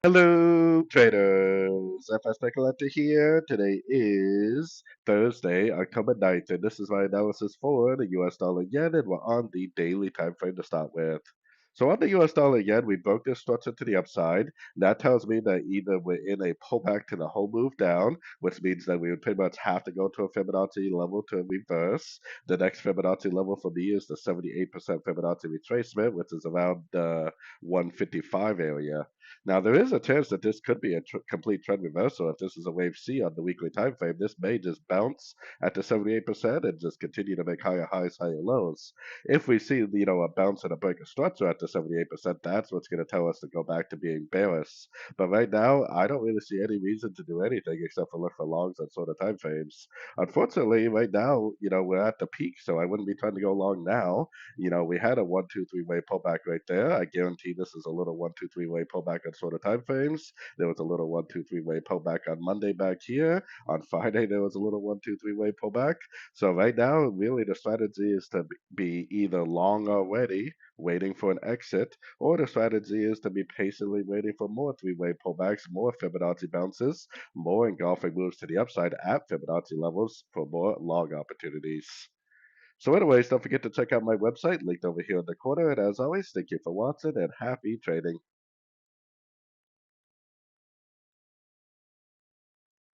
Hello, traders. FX Pip Collector here. Today is Thursday, October 9th, and this is my analysis for the US dollar yen, and we're on the daily time frame to start with. So on the US dollar yen, we broke this structure to the upside. That tells me that either we're in a pullback to the whole move down, which means that we would pretty much have to go to a Fibonacci level to reverse. The next Fibonacci level for me is the 78% Fibonacci retracement, which is around the 155 area. Now, there is a chance that this could be a complete trend reversal. If this is a wave C on the weekly time frame, this may just bounce at the 78% and just continue to make higher highs, higher lows. If we see, a bounce and a break of structure at the 78%, that's what's going to tell us to go back to being bearish. But right now, I don't really see any reason to do anything except for look for longs on sort of time frames. Unfortunately, right now, we're at the peak, so I wouldn't be trying to go long now. We had a 1, 2, 3 way pullback right there. I guarantee this is a little 1, 2, 3 way pullback on sort of time frames. There was a little 1, 2, 3 way pullback on Monday back here. On Friday, there was a little 1, 2, 3 way pullback. So right now, really the strategy is to be either long already, waiting for an exit, or the strategy is to be patiently waiting for more 3 way pullbacks, more Fibonacci bounces, more engulfing moves to the upside at Fibonacci levels for more long opportunities. So anyways, don't forget to check out my website linked over here in the corner. And as always, thank you for watching and happy trading.